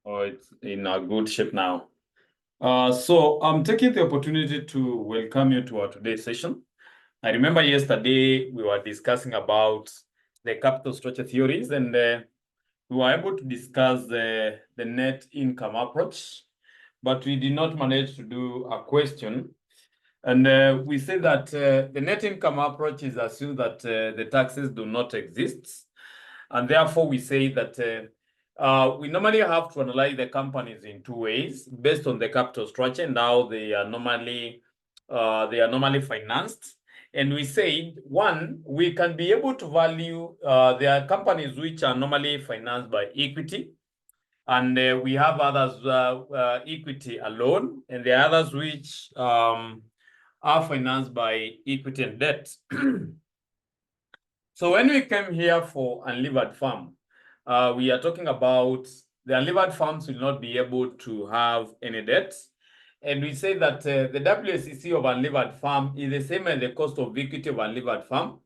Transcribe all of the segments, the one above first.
Oh, it's in a good shape now. So I'm taking the opportunity to welcome you to our today's session. I remember yesterday we were discussing about the capital structure theories, and we were able to discuss the net income approach, but we did not manage to do a question. And we say that the net income approach is assumed that the taxes do not exist. And therefore, we say that we normally have to analyze the companies in two ways based on the capital structure and how they are normally financed. And we said, one, we can be able to value there are companies which are normally financed by equity, and we have others equity alone, and there are others which are financed by equity and debt. So when we came here for unlevered farm, we are talking about the unlevered farms will not be able to have any debt. And we say that the WACC of unlevered farm is the same as the cost of equity of unlevered farm,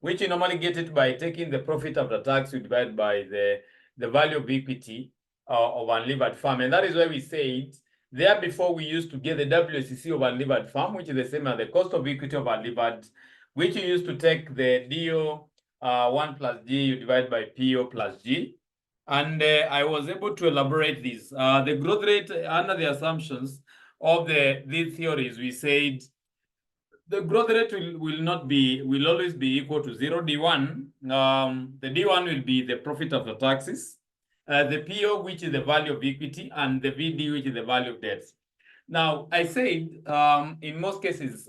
which you normally get it by taking the profit after tax you divide by the value of equity of unlevered farm. And that is why we said there before we used to get the WACC of unlevered farm, which is the same as the cost of equity of unlevered, which you used to take the DO 1 plus G, you divide by PO plus G. And I was able to elaborate this. The growth rate under the assumptions of these theories, we said the growth rate will always be equal to 0. D1, the D1 will be the profit after taxes, the PO, which is the value of equity, and the VD, which is the value of debt. Now, I said in most cases,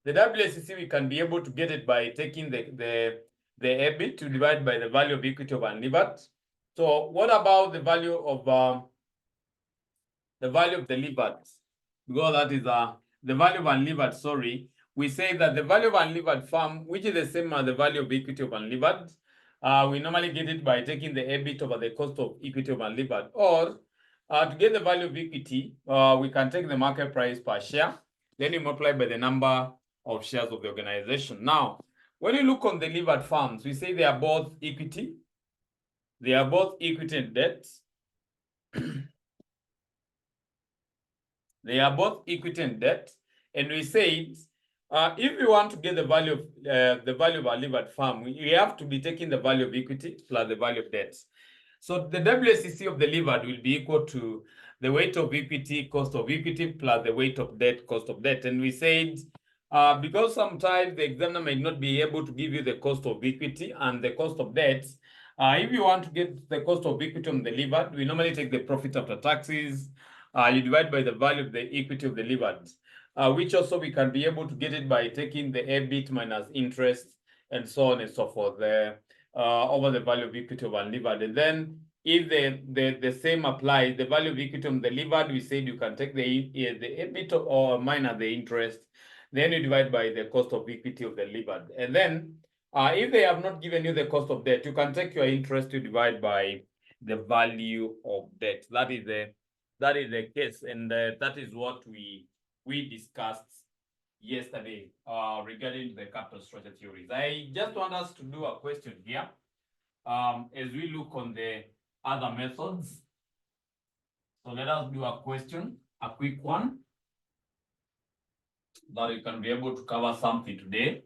the WACC, we can be able to get it by taking the EBIT to divide by the value of equity of unlevered. So what about the value of the levered? Because that is the value of unlevered, sorry. We say that the value of unlevered farm, which is the same as the value of equity of unlevered, we normally get it by taking the EBIT over the cost of equity of unlevered. Or to get the value of equity, we can take the market price per share, then you multiply by the number of shares of the organization. Now, when you look on the levered farms, we say they are both equity. They are both equity and debt. They are both equity and debt. And we said, if we want to get the value of our levered farm, we have to be taking the value of equity plus the value of debt. So the WACC of the levered will be equal to the weight of equity, cost of equity, plus the weight of debt, cost of debt. And we said, because sometimes the examiner may not be able to give you the cost of equity and the cost of debt, if you want to get the cost of equity on the levered, we normally take the profit after taxes, you divide by the value of the equity of the levered, which also we can be able to get it by taking the EBIT minus interest and so on and so forth there over the value of equity of unlevered. And then if the same applies, the value of equity on the levered, we said you can take the EBIT or minus the interest, then you divide by the cost of equity of the levered. And then if they have not given you the cost of debt, you can take your interest to divide by the value of debt. That is the case, and that is what we discussed yesterday regarding the capital structure theories. I just want us to do a question here as we look on the other methods. So let us do a question, a quick one, that we can be able to cover something today.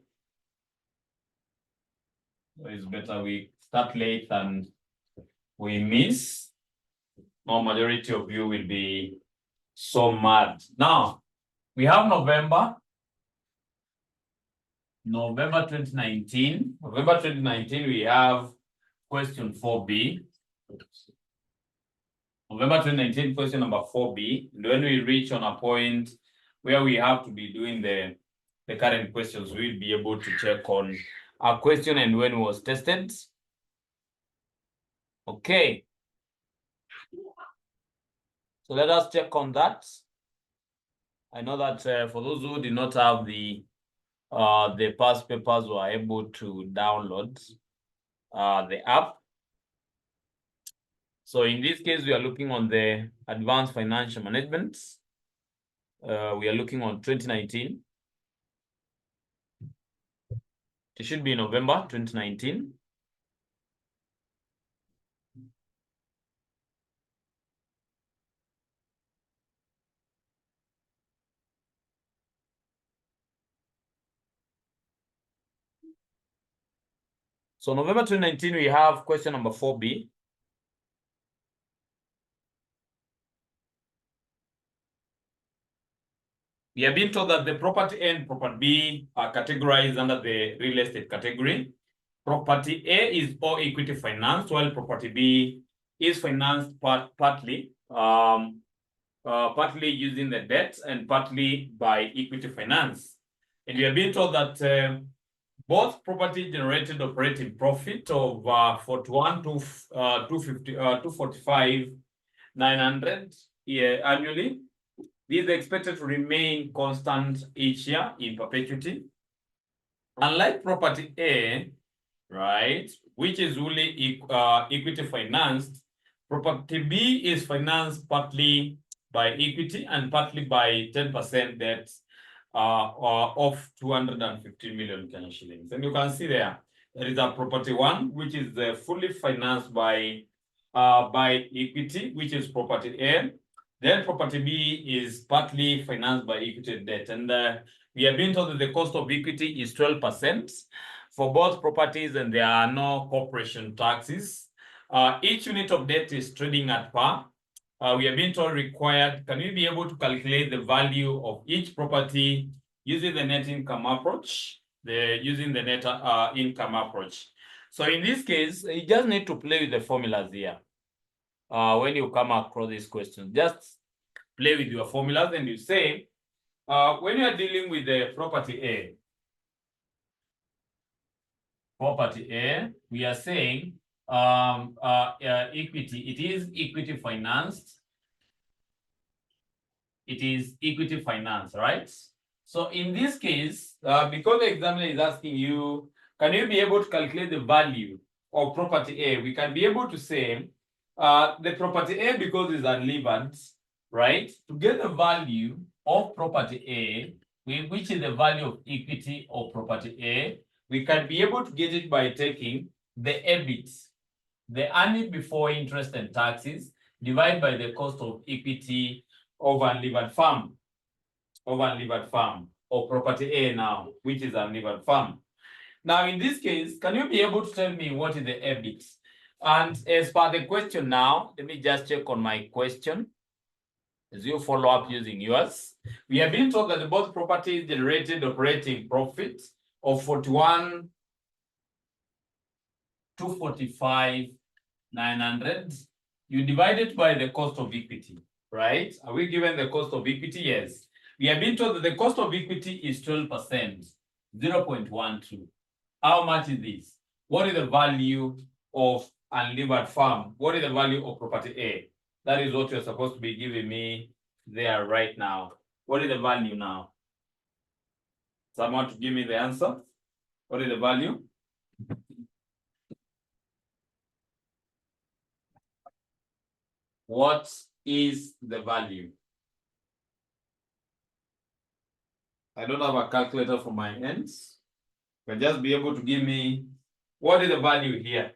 So it's better we start late than we miss. No, majority of you will be so mad. Now, we have November 2019. November 2019, we have question 4B. November 2019, question number 4B. And when we reach on a point where we have to be doing the current questions, we'll be able to check on a question and when it was tested. Okay. So let us check on that. I know that for those who did not have the past papers, were able to download the app. So in this case, we are looking on the advanced financial management. We are looking on 2019. It should be November 2019. So November 2019, we have question number 4B. We have been told that the property A and property B are categorized under the real estate category. Property A is all equity financed, while property B is financed partly using the debt and partly by equity finance. And we have been told that both property generated operating profit of 41 to 245 900 annually. These are expected to remain constant each year in perpetuity. Unlike property A, right, which is really equity financed, property B is financed partly by equity and partly by 10% debt of 215 million Kenya shillings. And you can see there is a property one, which is fully financed by equity, which is property A. Then property B is partly financed by equity debt. And we have been told that the cost of equity is 12% for both properties, and there are no corporation taxes. Each unit of debt is trading at par. We have been told required, can we be able to calculate the value of each property using the net income approach, using the net income approach. So in this case, you just need to play with the formulas here. When you come across this question, just play with your formulas and you say, when you are dealing with the property A, we are saying equity, it is equity financed. It is equity finance, right? So in this case, because the examiner is asking you, can you be able to calculate the value of property A? We can be able to say the property A, because it's unlevered, right? To get the value of property A, which is the value of equity of property A, we can be able to get it by taking the EBIT, the earning before interest and taxes, divided by the cost of equity of unlevered farm, or property A now, which is unlevered farm. Now, in this case, can you be able to tell me what is the EBIT? And as per the question now, let me just check on my question as you follow up using yours. We have been told that both properties generated operating profit of 41 to 45 900. You divide it by the cost of equity, right? Are we given the cost of equity? Yes. We have been told that the cost of equity is 12%, 0.12. How much is this? What is the value of unlevered farm? What is the value of property A? That is what you're supposed to be giving me there right now. What is the value now? Someone to give me the answer. What is the value? What is the value? I don't have a calculator for my ends. But just be able to give me, what is the value here?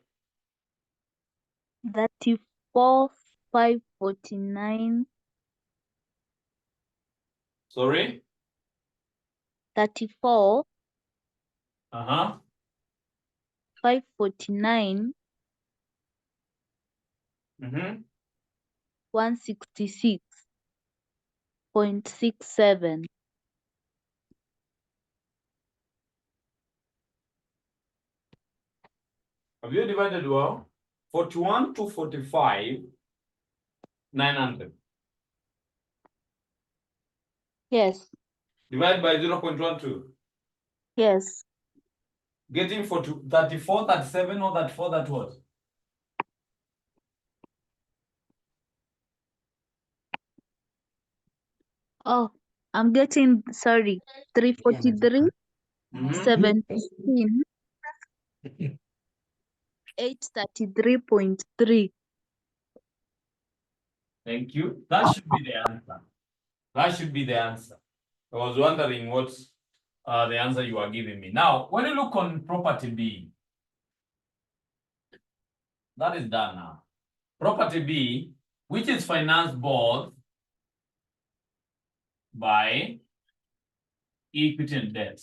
34,549. Sorry? 34. 549. 166.67. Have you divided well? 41 to 45, 900. Yes. Divided by 0.12. Yes. Getting 34, 37, or 34, that what? Oh, I'm getting, sorry, 343, 17, 833.3. Thank you. That should be the answer. That should be the answer. I was wondering what's the answer you are giving me. Now, when you look on property B, that is done now. Property B, which is financed both by equity and debt.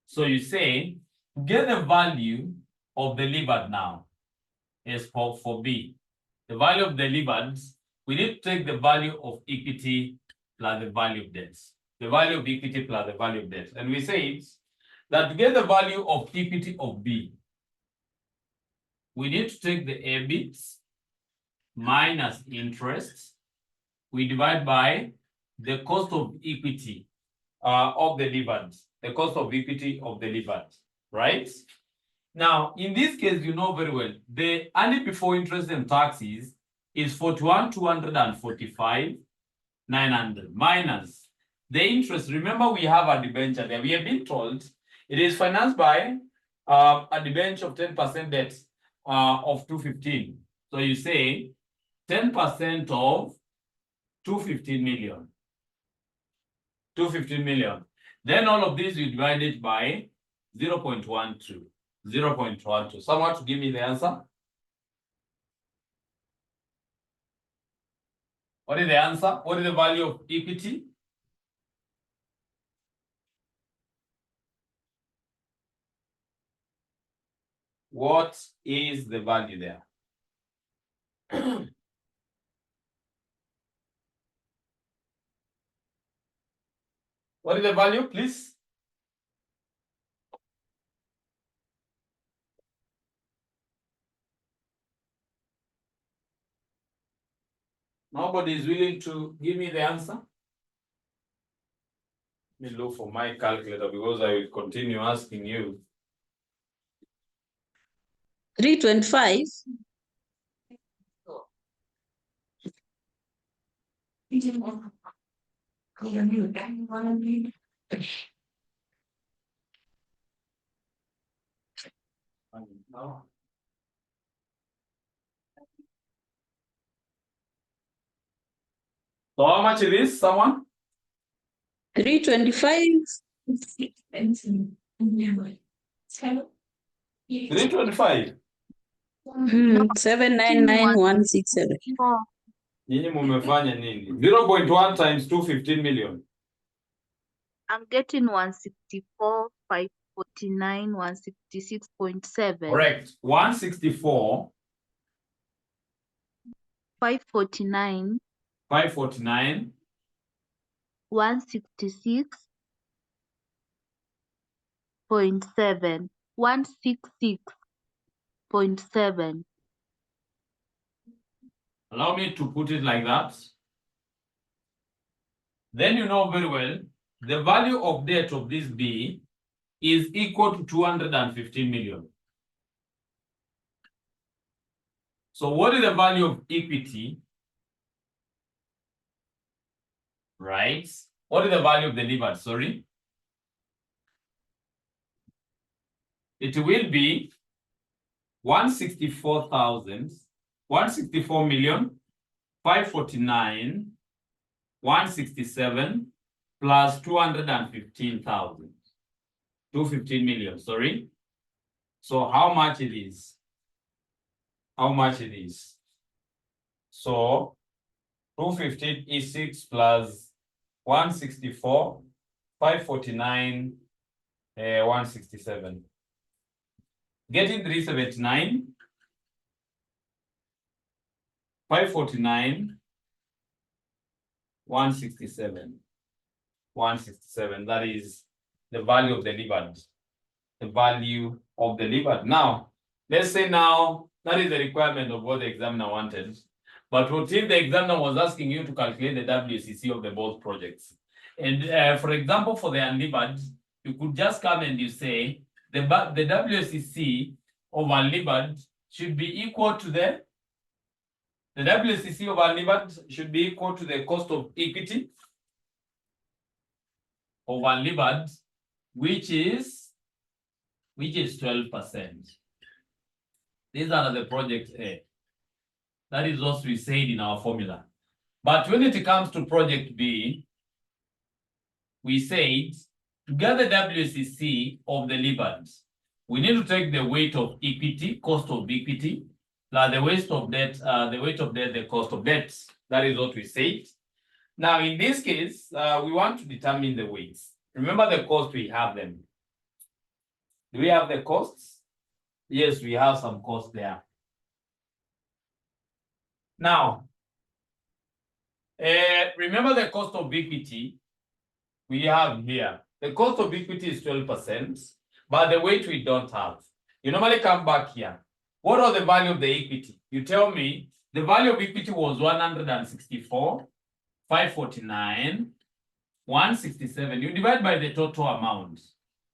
So you say get the value of the levered now is for B. The value of the levered, we need to take the value of equity plus the value of debt. The value of equity plus the value of debt. And we say that to get the value of equity of B, we need to take the EBIT minus interest. We divide by the cost of equity of the levered. The cost of equity of the levered, right? Now, in this case, you know very well, the earning before interest and taxes is 41,245,900 minus the interest. Remember, we have a debenture there. We have been told it is financed by a debenture of 10% debt of 215. So you say 10% of 215 million. 215 million. Then all of this you divide it by 0.12. 0.12. Someone to give me the answer. What is the answer? What is the value of equity? What is the value there? What is the value, please? Nobody is willing to give me the answer. Let me look for my calculator because I will continue asking you. 325. So how much it is, someone? 325. 325. 799,167. Nyinyi mumefanya nini? 0.1 times 215 million. I'm getting 164, 549, 166.7. Correct. 164, 549, 549, 166.7. 166.7. allow me to put it like that. Then you know very well, the value of debt of this B is equal to 215 million. So what is the value of equity? Right? What is the value of the levered? Sorry. It will be 164,549,167 plus 215,000. 215 million, sorry. So how much it is? How much it is? So 215 is 6 plus 164, 549, 167. Getting 379, 549, 167. 167. That is the value of the levered. The value of the levered. Now, let's say now that is the requirement of what the examiner wanted. But what if the examiner was asking you to calculate the WCC of the both projects? And for example, for the unlevered, you could just come and you say the WCC of unlevered should be equal to the WCC of unlevered should be equal to the cost of equity of unlevered, which is 12%. These are the project A. That is what we said in our formula. But when it comes to project B, we said to get the WCC of the levered, we need to take the weight of equity, cost of equity, plus the weight of debt, the cost of debt. That is what we said. Now, in this case, we want to determine the weights. Remember the cost, we have them. Do we have the costs? Yes, we have some costs there. Now, remember the cost of equity we have here. The cost of equity is 12%, but the weight we don't have. You normally come back here. What was the value of the equity? You tell me the value of equity was 164, 549, 167. You divide by the total amount.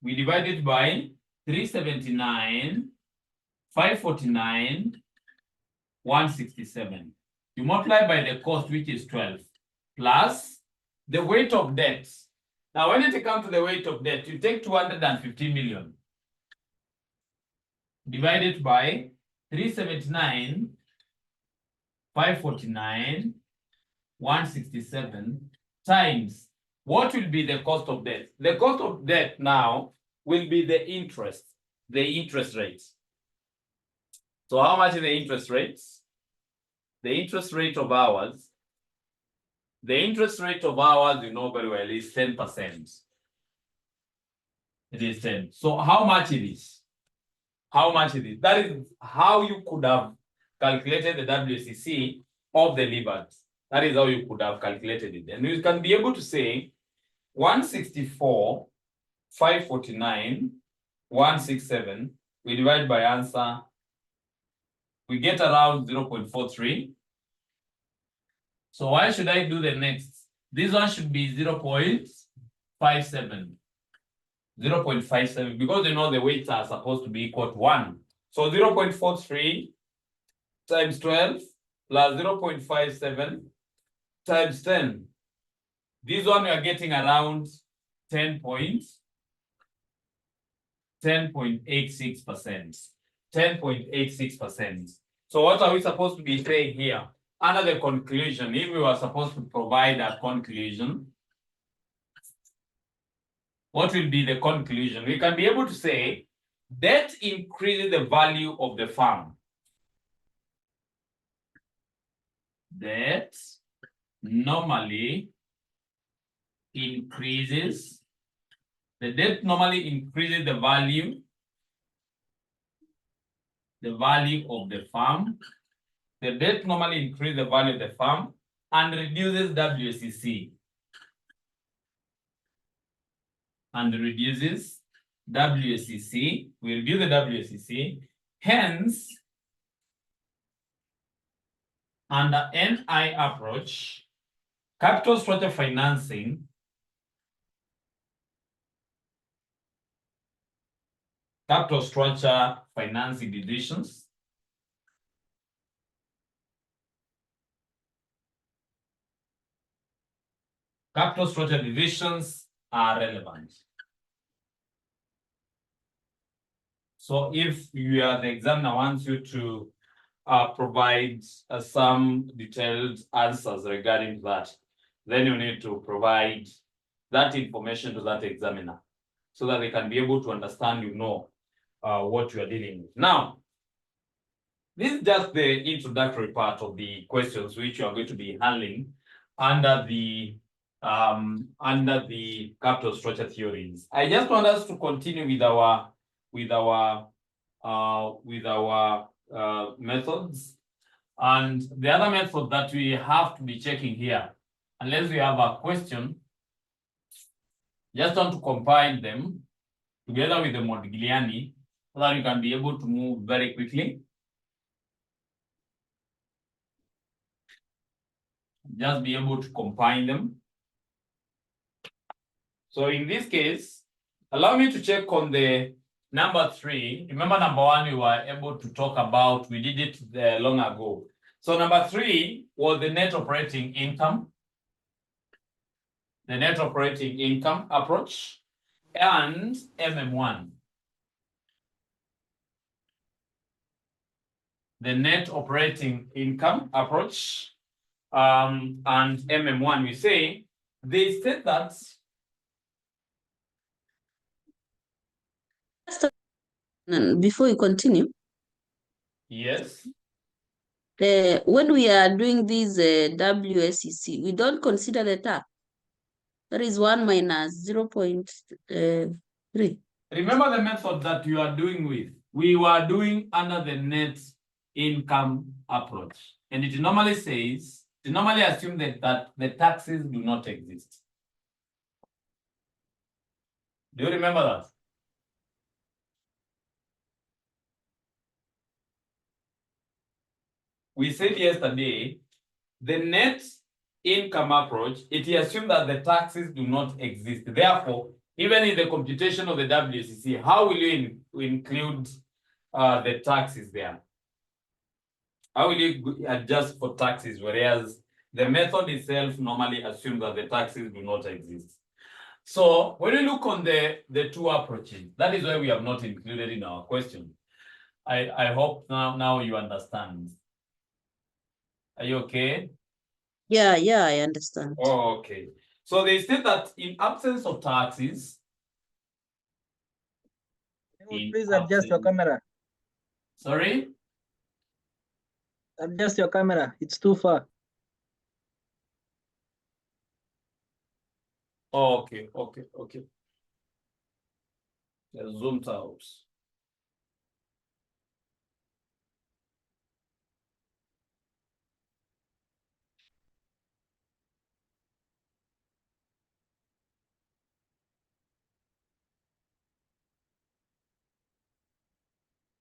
We divide it by 379, 549, 167. You multiply by the cost, which is 12, plus the weight of debt. Now, when it comes to the weight of debt, you take 250 million. Divide it by 379, 549, 167 times what will be the cost of debt? The cost of debt now will be the interest rates. So how much is the interest rates? The interest rate of ours, you know very well, is 10%. It is 10. So how much it is? How much it is? That is how you could have calculated the WCC of the levered. That is how you could have calculated it. And you can be able to say 164, 549, 167. We divide by answer. We get around 0.43. So why should I do the next? This one should be 0.57. 0.57, because you know the weights are supposed to be equal to 1. So 0.43 times 12 plus 0.57 times 10. This one we are getting around 10.86%. 10.86%. So what are we supposed to be saying here? Under the conclusion, if we were supposed to provide a conclusion, what will be the conclusion? We can be able to say debt increases the value of the farm. Debt normally increases, the debt normally increases the value of the farm. The debt normally increases the value of the farm and reduces WCC. And reduces WCC. We reduce the WCC. Hence, under NI approach, capital structure financing decisions are relevant. So if you are the examiner wants you to provide some detailed answers regarding that, then you need to provide that information to that examiner so that they can be able to understand, what you are dealing with. Now, this is just the introductory part of the questions which you are going to be handling under the capital structure theories. I just want us to continue with our methods. And the other method that we have to be checking here, unless we have a question, just want to combine them together with the Modigliani so that you can be able to move very quickly. Just be able to combine them. So in this case, allow me to check on the number 3. Remember number 1 we were able to talk about, we did it long ago. So number 3 was the net operating income. The net operating income approach and MM1. The net operating income approach and MM1, we say, they said that before you continue. Yes. When we are doing this WSEC, we don't consider the tax. That is 1 minus 0.3. Remember the method that you are doing with. We were doing under the net income approach. And it normally says, it normally assumes that the taxes do not exist. Do you remember that? We said yesterday, the net income approach, it assumes that the taxes do not exist. Therefore, even in the computation of the WCC, how will you include the taxes there? How will you adjust for taxes, whereas the method itself normally assumes that the taxes do not exist? So when you look on the two approaches, that is why we have not included in our question. I hope now you understand. Are you okay? Yeah, I understand. Oh, okay. So they state that in absence of taxes, Please adjust your camera. Sorry? Adjust your camera. It's too far. Oh, okay. Zoomed out.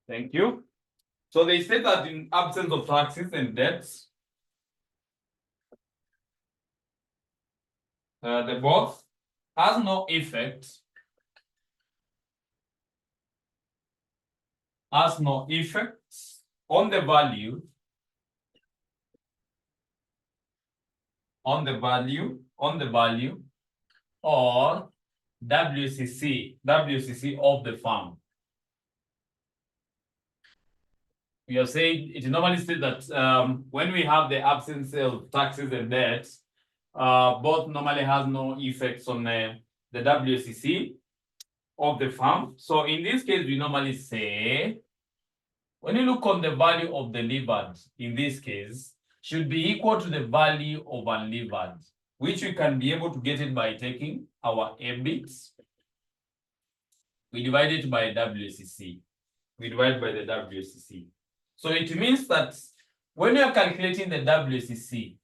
Thank you. So they say that in absence of taxes and debts, the both has no effect on the value or WCC of the firm. We are saying it normally states that when we have the absence of taxes and debts, both normally has no effects on the WCC of the firm. So in this case, we normally say, when you look on the value of the levered, in this case, should be equal to the value of unlevered, which we can be able to get it by taking our EBIT. We divide it by WCC. We divide by the WCC. So it means that when you are calculating the WCC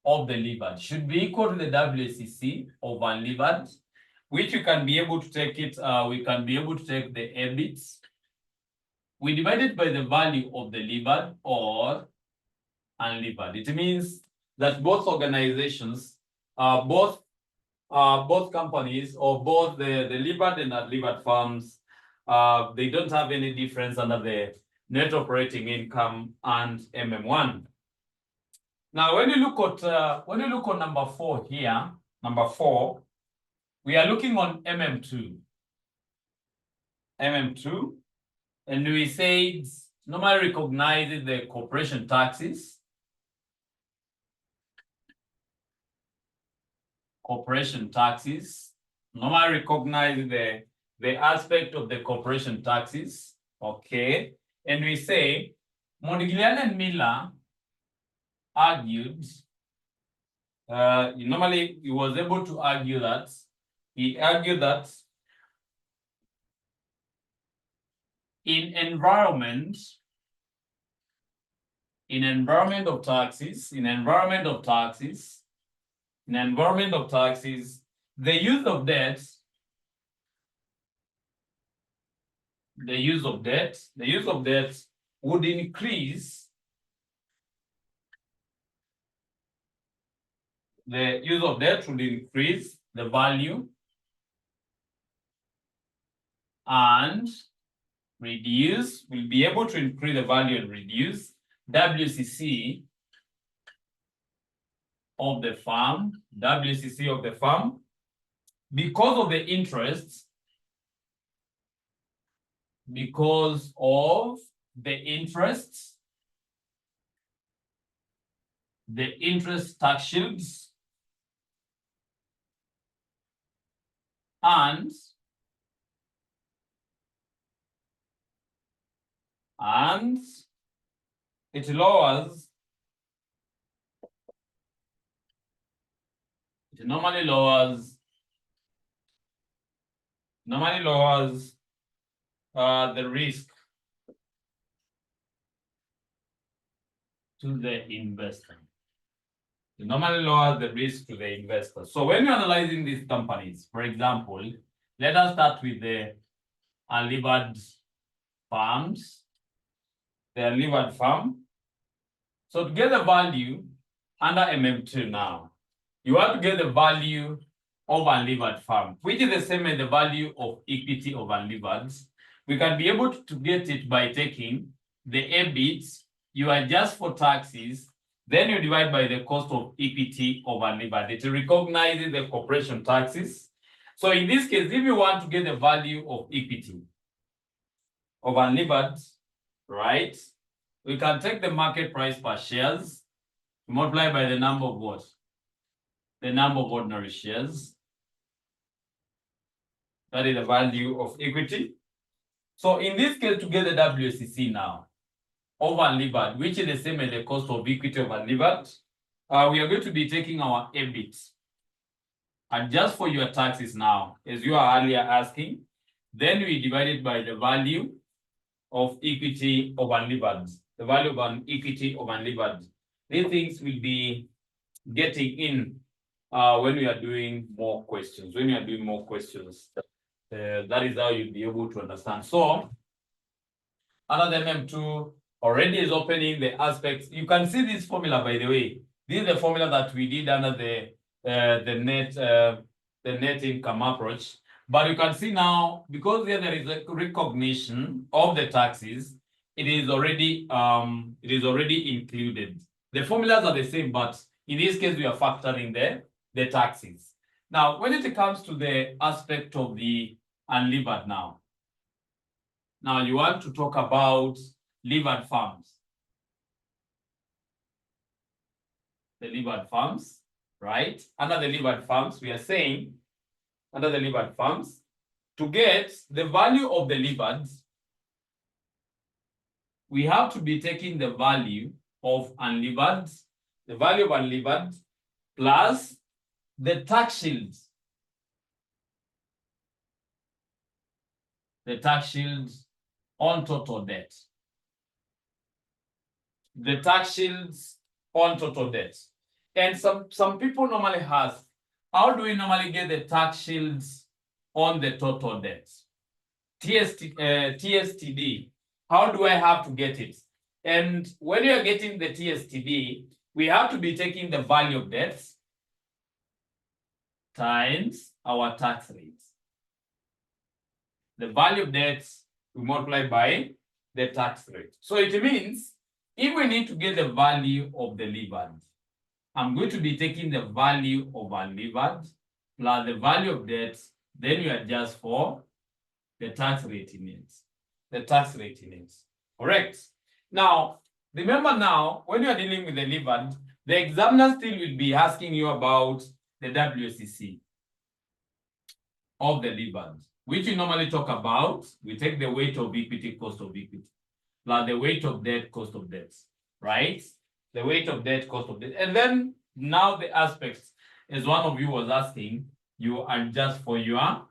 of the levered, should be equal to the WCC of unlevered, which you can be able to take it, we can be able to take the EBIT. We divide it by the value of the levered or unlevered. It means that both organizations, both companies, or both the levered and unlevered firms, they don't have any difference under the net operating income and MM1. Now, when you look at number 4 here, number 4, we are looking on MM2. MM2, and we say normally recognizes the corporation taxes. Corporation taxes normally recognize the aspect of the corporation taxes. Okay. And we say Modigliani-Miller argued, normally he was able to argue that, he argued that in environment of taxes, the use of debt would increase the value and will be able to increase the value and reduce WCC of the firm, because of the interests, the interest tax shields, and it normally lowers normally lowers the risk to the investor. It normally lowers the risk to the investor. So when you're analyzing these companies, for example, let us start with the unlevered farms. The unlevered farm. So to get the value under MM2 now, you want to get the value of unlevered farm, which is the same as the value of equity of unlevered. We can be able to get it by taking the EBIT, you adjust for taxes, then you divide by the cost of equity of unlevered. It recognizes the corporation taxes. So in this case, if you want to get the value of equity of unlevered, right, we can take the market price per shares, multiply by the number of what? The number of ordinary shares. That is the value of equity. So in this case, to get the WSCC now of unlevered, which is the same as the cost of equity of unlevered, we are going to be taking our EBIT. And just for your taxes now, as you are earlier asking, then we divide it by the value of equity of unlevered, the value of an equity of unlevered. These things will be getting in when we are doing more questions. When you are doing more questions, that is how you'll be able to understand. So, another MM2 already is opening the aspects. You can see this formula, by the way. This is the formula that we did under the net income approach. But you can see now, because there is a recognition of the taxes, it is already included. The formulas are the same, but in this case, we are factoring the taxes. Now, when it comes to the aspect of the unlevered now you want to talk about levered farms. The levered farms, right? Under the levered farms, we are saying, under the levered farms, to get the value of the levered, we have to be taking the value of unlevered, the value of unlevered, plus the tax shields. The tax shields on total debt. The tax shields on total debt. And some people normally ask, how do we normally get the tax shields on the total debt? TSTD, how do I have to get it? And when you are getting the TSTD, we have to be taking the value of debts times our tax rates. The value of debts we multiply by the tax rate. So it means if we need to get the value of the levered, I'm going to be taking the value of unlevered plus the value of debts, then you adjust for the tax rate in it. The tax rate in it. Correct. Now, remember now, when you are dealing with the levered, the examiner still will be asking you about the WSCC of the levered, which we normally talk about. We take the weight of equity, cost of equity, plus the weight of debt, cost of debt, right? The weight of debt, cost of debt. And then now the aspects, as one of you was asking, you adjust for your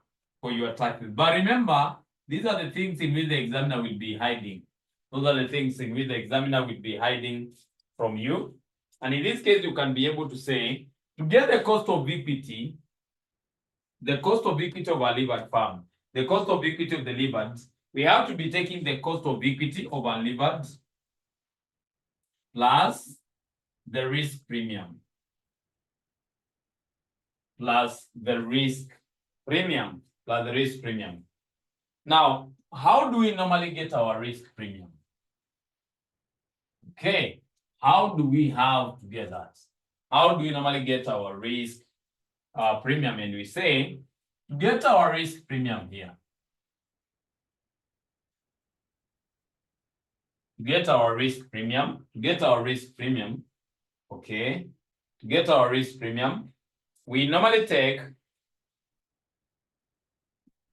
taxes. But remember, these are the things in which the examiner will be hiding. Those are the things in which the examiner will be hiding from you. And in this case, you can be able to say, to get the cost of equity, the cost of equity of a levered farm, the cost of equity of the levered, we have to be taking the cost of equity of unlevered plus the risk premium. Plus the risk premium. Plus the risk premium. Now, how do we normally get our risk premium? Okay, how do we have to get that? How do we normally get our risk premium? And we say, to get our risk premium here, to get our risk premium, okay, to get our risk premium, we normally take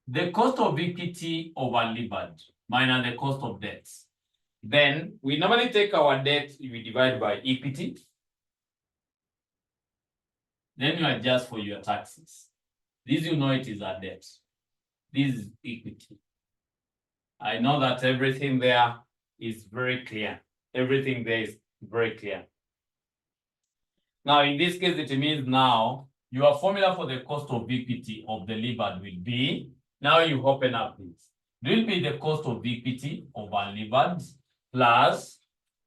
the cost of equity of unlevered minus the cost of debt. Then we normally take our debt, we divide by equity. Then you adjust for your taxes. This you know it is a debt. This is equity. I know that everything there is very clear. Everything there is very clear. Now, in this case, it means now your formula for the cost of equity of the levered will be, now you open up this. It will be the cost of equity of unlevered plus,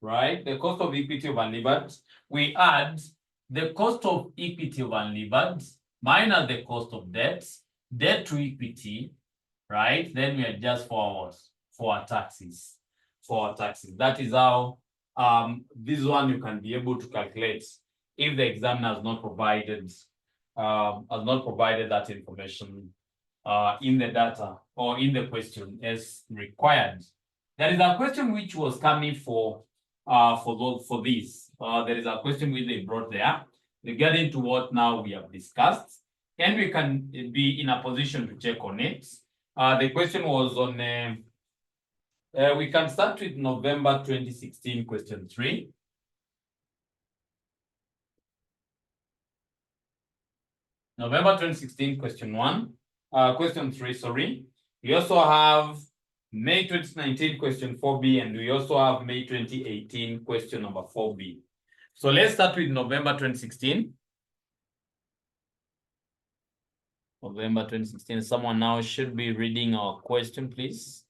right? The cost of equity of unlevered. We add the cost of equity of unlevered minus the cost of debt, debt to equity, right? Then we adjust for our taxes. For our taxes. That is how this one you can be able to calculate if the examiner has not provided that information in the data or in the question as required. There is a question which was coming for this. There is a question which they brought there regarding to what now we have discussed, and we can be in a position to check on it. The question was on, we can start with November 2016, question 3. November 2016, question 1. Question 3, sorry. We also have May 2019, question 4B, and we also have May 2018, question number 4B. So let's start with November 2016. November 2016. Someone now should be reading our question, please.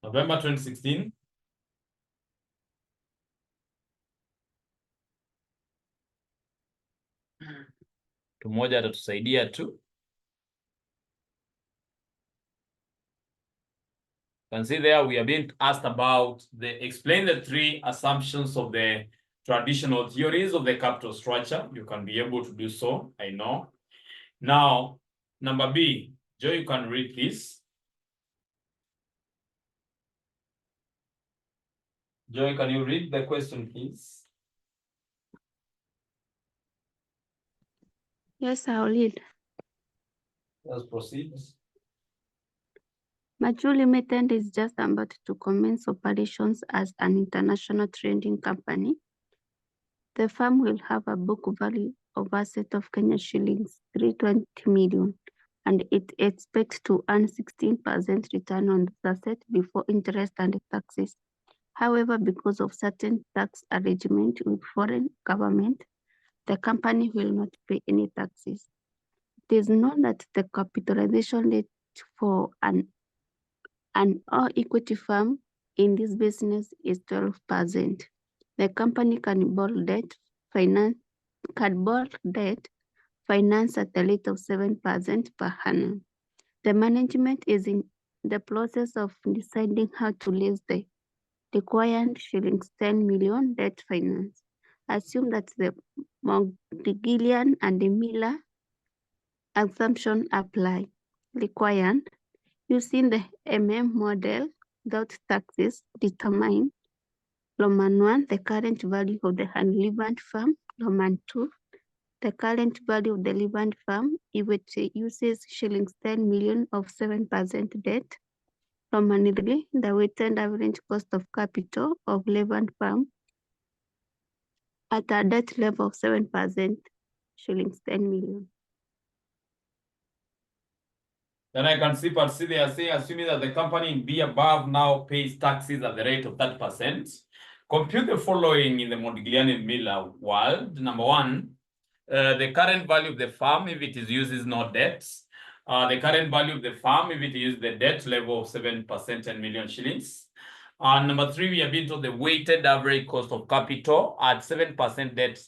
November 2016. Mtu mmoja atatusaidia tu. You can see there we are being asked about explain the 3 assumptions of the traditional theories of the capital structure. You can be able to do so, I know. Now, number B, Joe, you can read this. Joy, can you read the question, please? Yes, I'll read. Let's proceed. Maju Limited is just about to commence operations as an international trading company. The firm will have a book value of asset of Kenya shillings 320 million, and it expects to earn 16% return on the asset before interest and taxes. However, because of certain tax arrangement with foreign government, the company will not pay any taxes. It is known that the capitalization rate for an all-equity firm in this business is 12%. The company can borrow debt, finance at a rate of 7% per annum. The management is in the process of deciding how to raise the required shillings 10 million debt finance. Assume that the Modigliani and the Miller assumption apply. Required, using the model without taxes, determine Roman 1, the current value of the unlevered firm. Roman 2, the current value of the levered firm if it uses shillings 10 million of 7% debt. Roman 3, the weighted average cost of capital of levered firm at a debt level of 7%, shillings 10 million. Then I can see part C, they are saying, assuming that the company in B above now pays taxes at the rate of 30%. Compute the following in the Modigliani-Miller world. Number 1, the current value of the firm if it uses no debts. The current value of the firm if it uses the debt level of 7%, 10 million shillings. Number 3, we have been told the weighted average cost of capital at 7% debt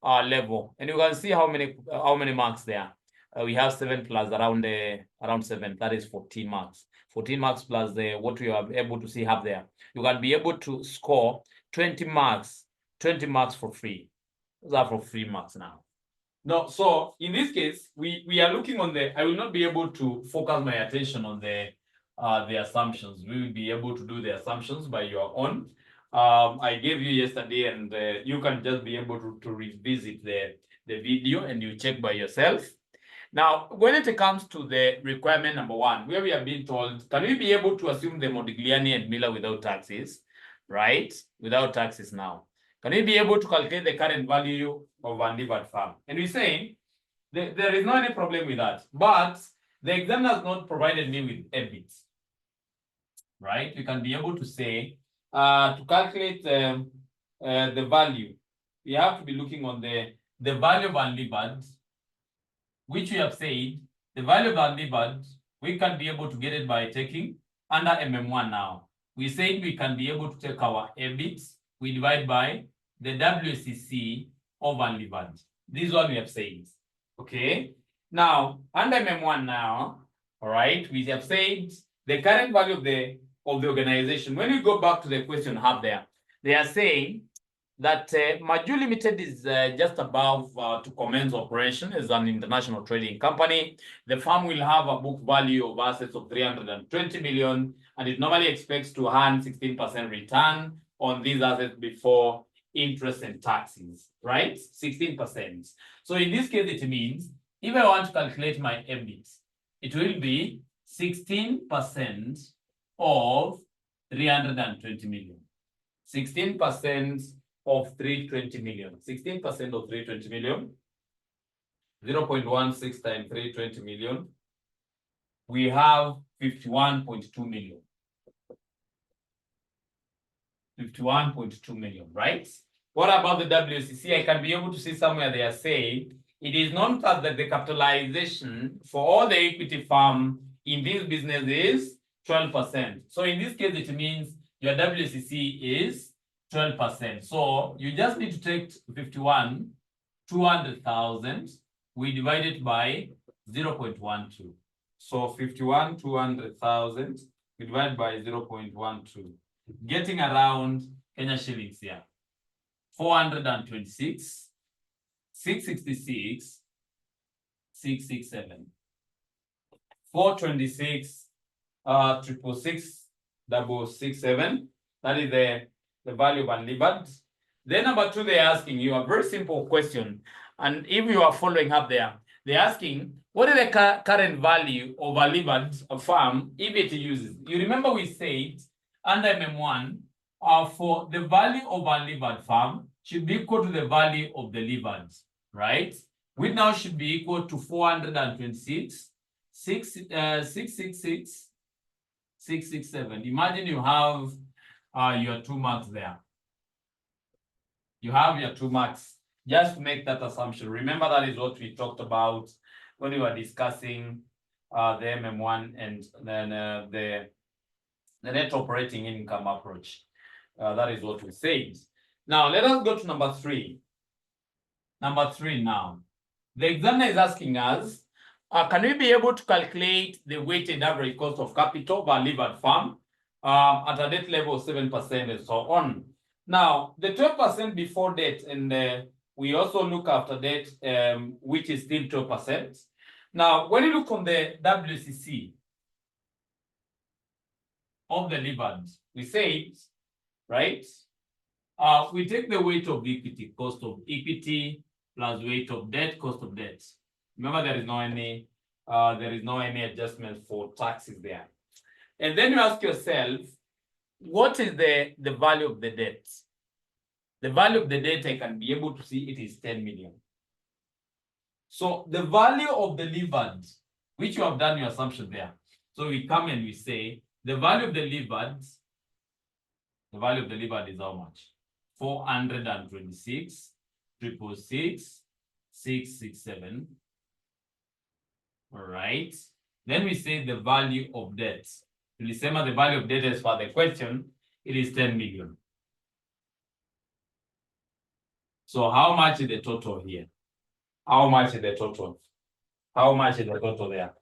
level. And you can see how many marks there. We have 7 plus around 7, that is 14 marks. 14 marks plus what we are able to see have there. You can be able to score 20 marks for free. Those are for free marks now. No, so in this case, we are looking on I will not be able to focus my attention on the assumptions. We will be able to do the assumptions by your own. I gave you yesterday, and you can just be able to revisit the video and you check by yourself. Now, when it comes to the requirement number 1, where we have been told, can we be able to assume the Modigliani and Miller without taxes, right? Without taxes now. Can we be able to calculate the current value of unlevered farm? And we're saying there is not any problem with that, but the examiner has not provided me with EBIT, right? We can be able to say, to calculate the value, we have to be looking on the value of unlevered, which we have said, the value of unlevered, we can be able to get it by taking under MM1 now. We said we can be able to take our EBIT, we divide by the WCC of unlevered. This one we have said, okay? Now, under MM1 now, all right, we have said the current value of the organization. When we go back to the question up there, they are saying that Maju Limited is just above to commence operation as an international trading company. The firm will have a book value of assets of 320 million, and it normally expects to earn 16% return on these assets before interest and taxes, right? 16%. So in this case, it means if I want to calculate my EBIT, it will be 16% of 320 million. 16% of 320 million. 16% of 320 million. 0.16 times 320 million. We have 51.2 million. 51.2 million, right? What about the WCC? I can be able to see somewhere they are saying it is known that the capitalization for all the equity firm in this business is 12%. So in this case, it means your WCC is 12%. So you just need to take 51, 200,000, we divide it by 0.12. So 51, 200,000, we divide by 0.12. Getting around Kenya shillings here. 426, 666, 667. 426, 666, 667. That is the value of unlevered. Then number 2, they're asking you a very simple question. And if you are following up there, they're asking, what is the current value of a levered farm if it uses? You remember we said under MM1, for the value of a levered farm should be equal to the value of the levered, right? Which now should be equal to 426, 666, 667. Imagine you have your 2 marks there. You have your 2 marks. Just to make that assumption. Remember, that is what we talked about when we were discussing the MM1 and then the net operating income approach. That is what we said. Now, let us go to number 3. Number 3 now. The examiner is asking us, can we be able to calculate the weighted average cost of capital of a levered farm at a debt level of 7% and so on? Now, the 12% before debt, and we also look after debt, which is still 12%. Now, when you look on the WCC of the levered, we say, right? We take the weight of equity, cost of equity, plus weight of debt, cost of debt. Remember, there is no any adjustment for taxes there. And then you ask yourself, what is the value of the debt? The value of the debt, I can be able to see it is 10 million. So the value of the levered, which you have done your assumption there. So we come and we say the value of the levered is how much? 426, 666, 667. All right. Then we say the value of debt. Remember, the value of debt as for the question, it is 10 million. So how much is the total here? How much is the total? How much is the total there?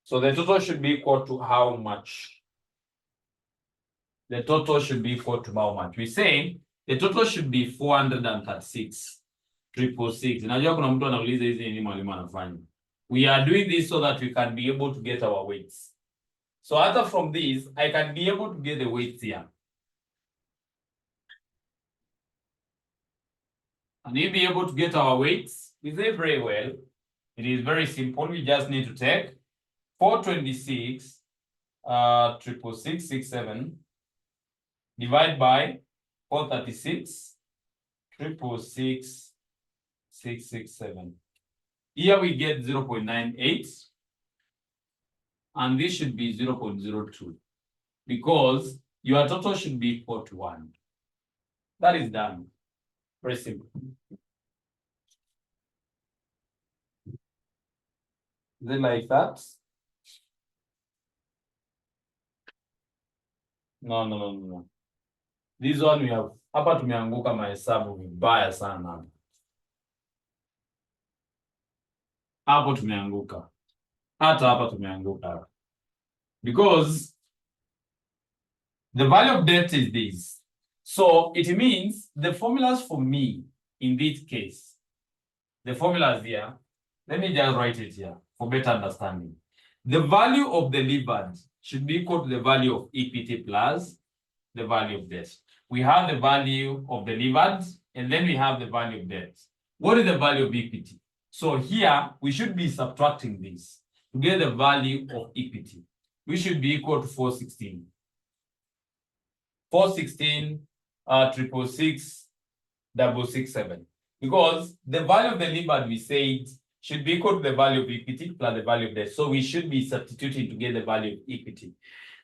So the total should be equal to how much? The total should be equal to how much? We say the total should be 436, 666. Najua kuna mtu anauliza hizi nini mwalimu anafanya. We are doing this so that we can be able to get our weights. So after from this, I can be able to get the weights here. And you'll be able to get our weights. We say very well. It is very simple. We just need to take 426, 66667, divide by 436, 666,667. Here we get 0.98, and this should be 0.02, because your total should be 41. That is done. Very simple. Is it like that? No. This one we have, hapa tumeanguka mahesabu vibaya sana. Hapo tumeanguka. Hata hapa tumeanguka. Because the value of debt is this. So it means the formulas for me in this case, the formulas here, let me just write it here for better understanding. The value of the levered should be equal to the value of equity plus the value of debt. We have the value of the levered, and then we have the value of debt. What is the value of equity? So here we should be subtracting this to get the value of equity, which should be equal to 416. 416, 666,667. Because the value of the levered we said should be equal to the value of equity plus the value of debt. So we should be substituting to get the value of equity.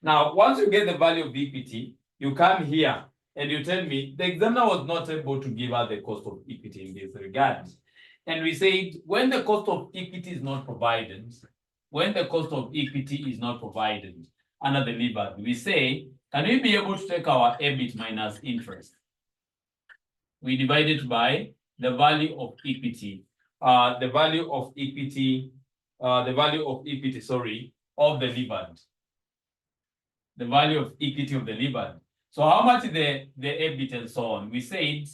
Now, once you get the value of equity, you come here and you tell me the examiner was not able to give us the cost of equity in this regard. And we said when the cost of equity is not provided, under the levered, we say, can we be able to take our EBIT minus interest? We divide it by the value of equity, of the levered. The value of equity of the levered. So how much is the EBIT and so on? We said,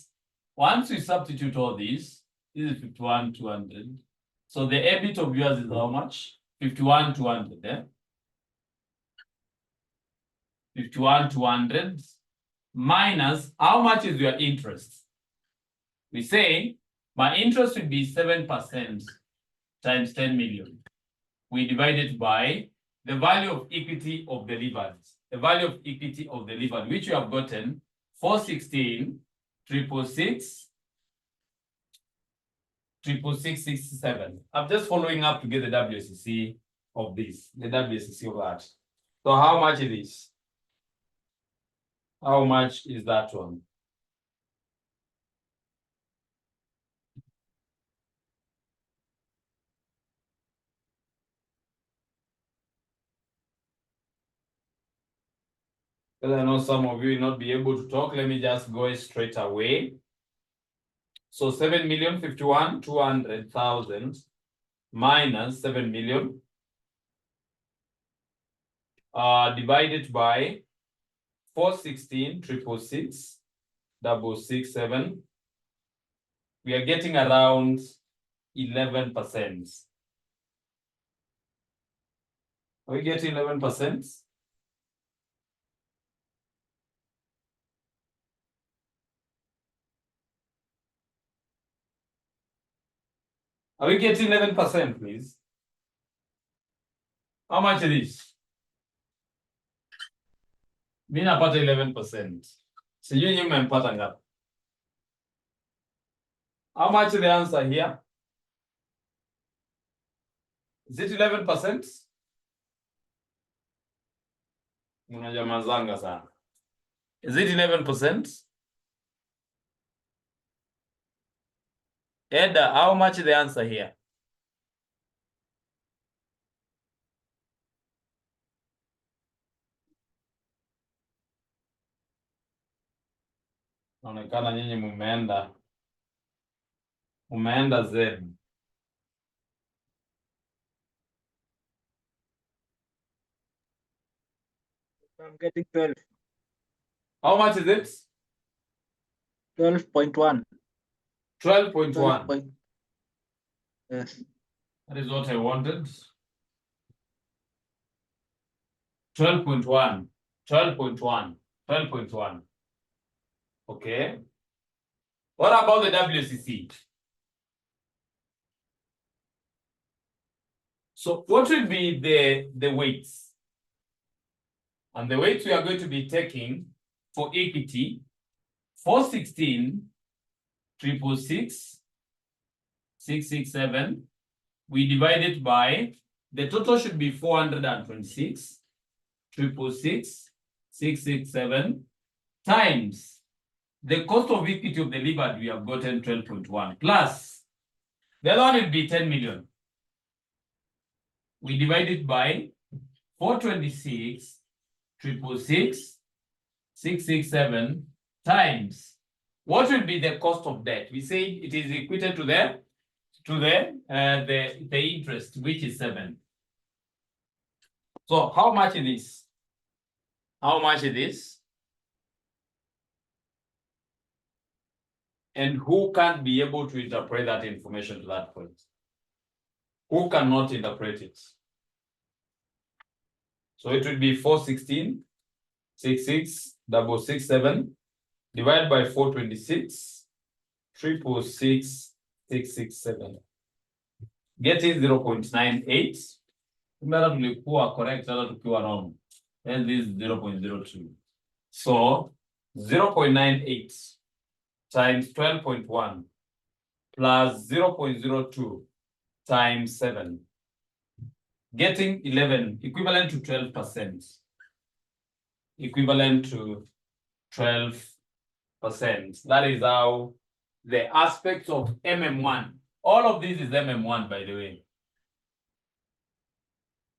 once we substitute all this is 51,200. So the EBIT of yours is how much? 51,200, eh? 51,200 minus how much is your interest? We say my interest would be 7% times 10 million. We divide it by the value of equity of the levered. The value of equity of the levered, which you have gotten 416, 666,667. I'm just following up to get the WCC of this, the WCC of that. So how much is this? How much is that one? Because I know some of you will not be able to talk. Let me just go straight away. So 7,051,200,000 minus 7 million divided by 416, 666,667. We are getting around 11%. Are we getting 11%? Are we getting 11%, please? How much is this? Mimi napata 11%. Sijui nyinyi mmempata ngapi? How much is the answer here? Is it 11%? Mnajamazanga sana. Is it 11%? Eda, how much is the answer here? Naonekana nyinyi mumeenda Z. I'm getting 12. How much is it? 12.1. 12.1. Yes. That is what I wanted. 12.1. 12.1. 12.1. Okay. What about the WCC? So what will be the weights? And the weights we are going to be taking for equity, 416, 666, 667. We divide it by, the total should be 426, 666, 667 times the cost of equity of the levered we have gotten 12.1 plus the other one will be 10 million. We divide it by 426, 666, 667 times what will be the cost of debt? We say it is equated to the interest, which is 7. So how much is this? How much is this? And who can be able to interpret that information to that point? Who cannot interpret it? So it will be 416, 66, 667 divided by 426, 666, 667. Getting 0.98. Remember tulikuwa correct, sasa tukiwa wrong. And this is 0.02. So 0.98 times 12.1 plus 0.02 times 7. Getting 11, equivalent to 12%. Equivalent to 12%. That is how the aspects of MM1. All of this is MM1, by the way.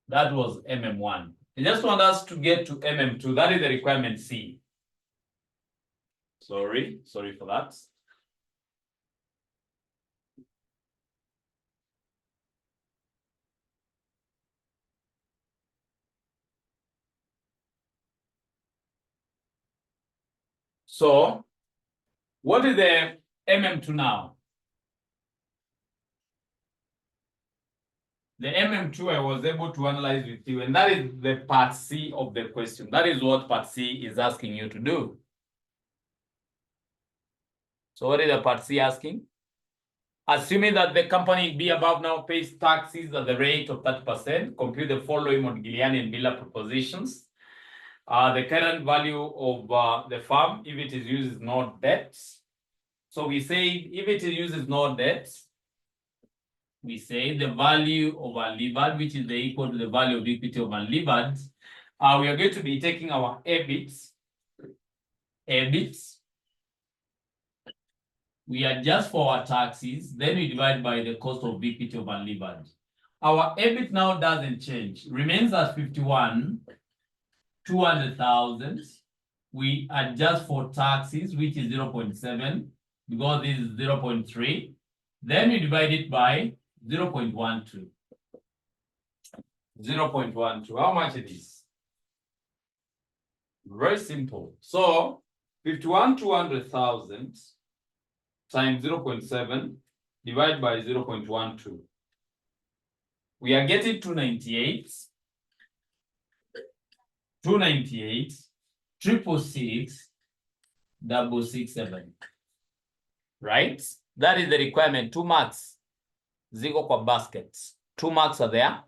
That was MM1. I just want us to get to MM2. That is the requirement C. Sorry for that. So, what is the MM2 now? The MM2 I was able to analyze with you, and that is the part C of the question. That is what part C is asking you to do. So what is the part C asking? Assuming that the company B above now pays taxes at the rate of 30%, compute the following Modigliani-Miller propositions. The current value of the firm, if it is uses no debt. So we say if it uses no debt, we say the value of unlevered, which is equal to the value of equity of unlevered. We are going to be taking our EBIT. We adjust for our taxes, then we divide by the cost of equity of unlevered. Our EBIT now doesn't change, remains at 51,200,000. We adjust for taxes, which is 0.7, because this is 0.3. Then we divide it by 0.12. 0.12. How much it is? Very simple. So 51,200,000 times 0.7 divided by 0.12. We are getting 298. 298, 666, 667. Right? That is the requirement. 2 marks. Ziko kwa baskets. 2 marks are there.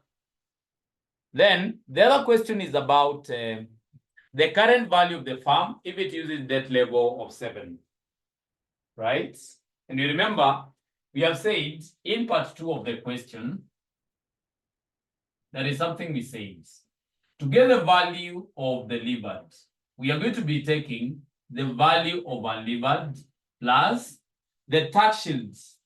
Then the other question is about the current value of the firm if it uses debt level of 7. Right? And you remember, we have said in part 2 of the question, there is something we said. To get the value of the levered, we are going to be taking the value of unlevered plus the tax shields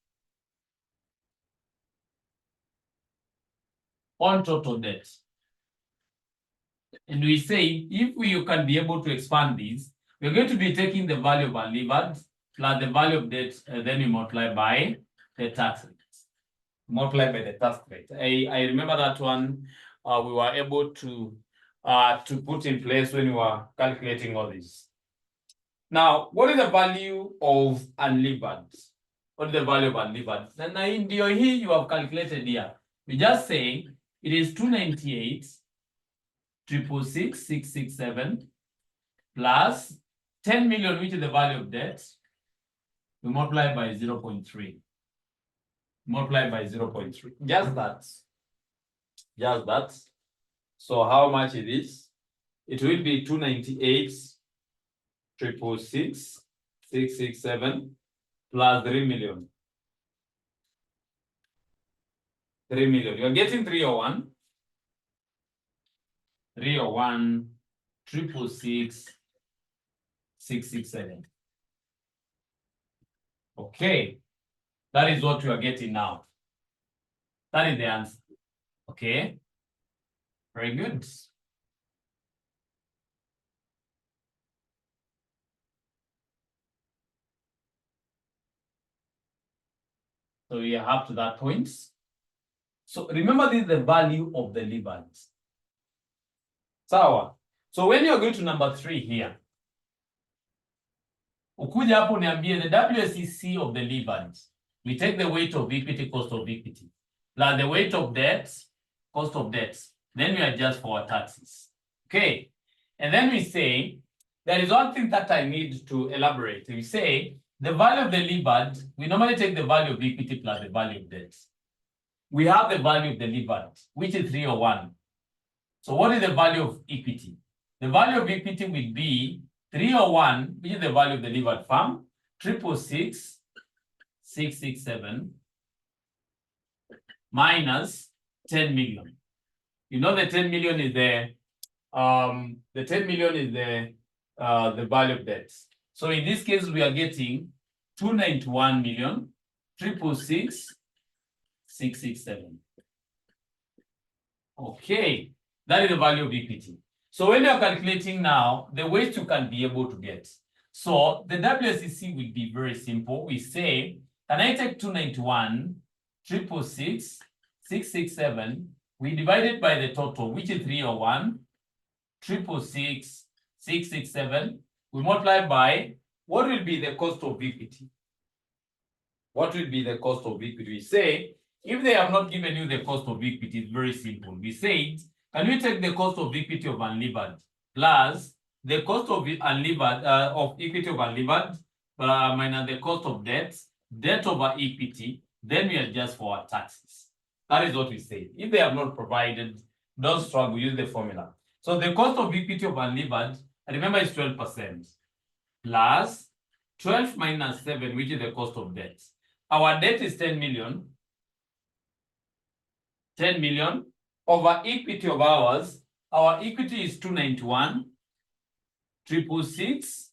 on total debt. And we say if you can be able to expand these, we're going to be taking the value of unlevered plus the value of debt, then you multiply by the tax rate. Multiply by the tax rate. I remember that one we were able to put in place when we were calculating all this. Now, what is the value of unlevered? What is the value of unlevered? Now in here you have calculated here. We just say it is 298, 666, 667 plus 10 million, which is the value of debt. We multiply by 0.3. Multiply by 0.3. Just that. just that. So how much it is? It will be 298,666,667 plus 3 million. 3 million. You're getting 301. 301, 666, 667. Okay. That is what you are getting now. That is the answer. Okay. Very good. So we are up to that point. So remember, this is the value of the levered. Sawa. So when you're going to number 3 here, ukuja hapo niambie the WSEC of the levered. We take the weight of equity, cost of equity, plus the weight of debt, cost of debt. Then we adjust for our taxes. Okay. And then we say, there is one thing that I need to elaborate. We say, the value of the levered, we normally take the value of equity plus the value of debt. We have the value of the levered, which is 301. So what is the value of equity? The value of equity will be 301, which is the value of the levered firm, 666, 667 minus 10 million. You know the 10 million is the 10 million is the value of debt. So in this case, we are getting 291,666,667. Okay, that is the value of equity. So when you are calculating now, the ways you can be able to get. So the WSEC will be very simple. We say, can I take 291,666,667? We divide it by the total, which is 301, 666,667. We multiply by what will be the cost of equity? What will be the cost of equity? We say, if they have not given you the cost of equity, it's very simple. We say, can we take the cost of equity of unlevered plus the cost of unlevered of equity of unlevered minus the cost of debt, debt over equity, then we adjust for our taxes. That is what we say. If they have not provided, don't struggle, use the formula. So the cost of equity of unlevered, remember, is 12% plus 12 minus 7, which is the cost of debt. Our debt is 10 million. 10 million over equity of ours. Our equity is 291, 666,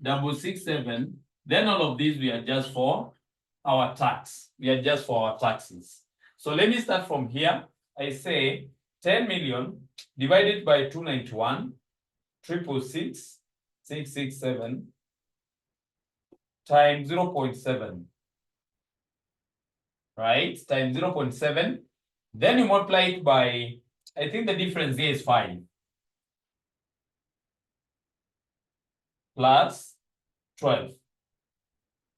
667. Then all of these we adjust for our tax. We adjust for our taxes. So let me start from here. I say 10 million divided by 291, 666, 667 times 0.7. Right? Times 0.7. Then you multiply it by, I think the difference here is 5. Plus 12.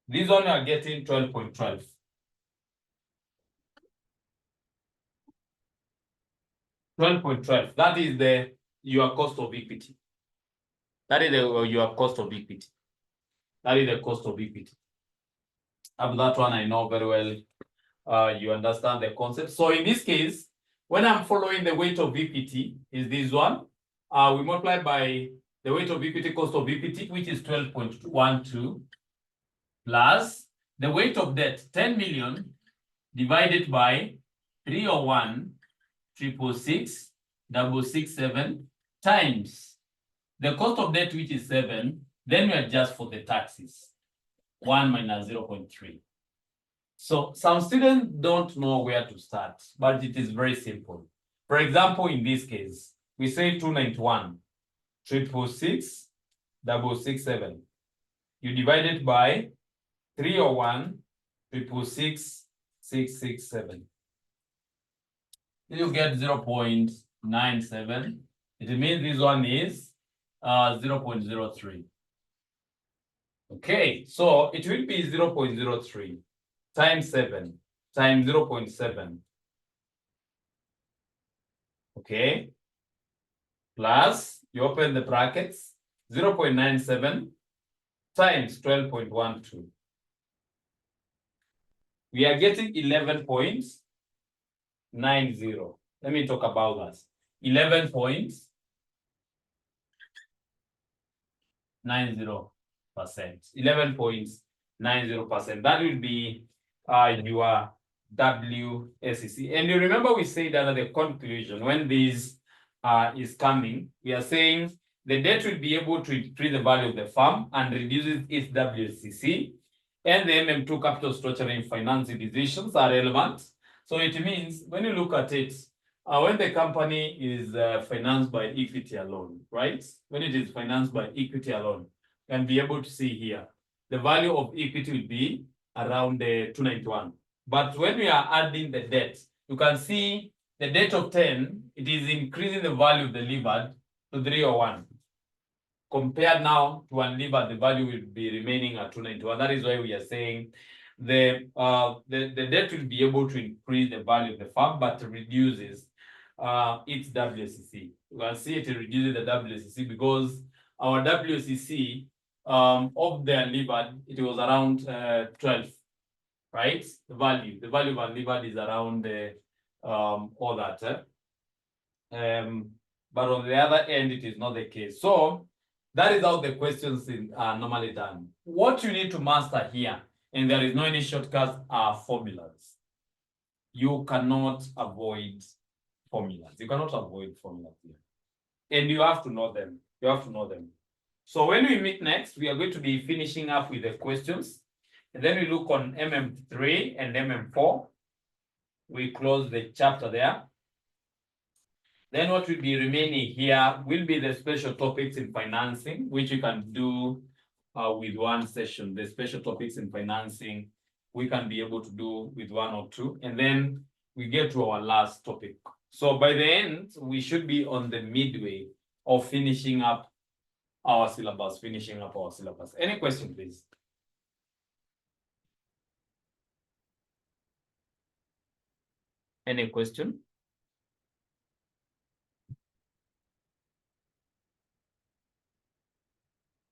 This one you are getting 12.12. 12.12. That is your cost of equity. That is your cost of equity. That is the cost of equity. After that one, I know very well. You understand the concept. So in this case, when I'm following the weight of equity is this one. We multiply by the weight of equity, cost of equity, which is 12.12, plus the weight of debt, 10 million, divided by 301, 666, 667, times the cost of debt, which is 7, then we adjust for the taxes, 1 minus 0.3. So some students don't know where to start, but it is very simple. For example, in this case, we say 291, 666, 667. You divide it by 301, 666, 667. You get 0.97. It means this one is 0.03. Okay, so it will be 0.03 times 7 times 0.7. Okay, plus you open the brackets, 0.97 times 12.12. We are getting 11.90. let me talk about that. 11.90%. That will be your WSEC. And you remember we said that at the conclusion, when this is coming, we are saying the debt will be able to increase the value of the firm and reduces its WSEC. And the MM2 capital structuring financing decisions are relevant. So it means when you look at it, when the company is financed by equity alone, right? When it is financed by equity alone, you can be able to see here, the value of equity will be around 291. But when we are adding the debt, you can see the debt of 10, it is increasing the value of the levered to 301. Compared now to unlevered, the value will be remaining at 291. That is why we are saying the debt will be able to increase the value of the firm, but reduces its WSEC. You can see it reduces the WSEC because our WSEC of the unlevered, it was around 12, right? The value of unlevered is around all that. But on the other end, it is not the case. So that is how the questions are normally done. What you need to master here, and there is no any shortcuts, are formulas. You cannot avoid formulas. You cannot avoid formulas here. And you have to know them. You have to know them. So when we meet next, we are going to be finishing up with the questions. And then we look on MM3 and MM4. We close the chapter there. Then what will be remaining here will be the special topics in financing, which you can do with one session. The special topics in financing, we can be able to do with one or two. And then we get to our last topic. So by the end, we should be on the midway of finishing up our syllabus, Any question, please? Any question?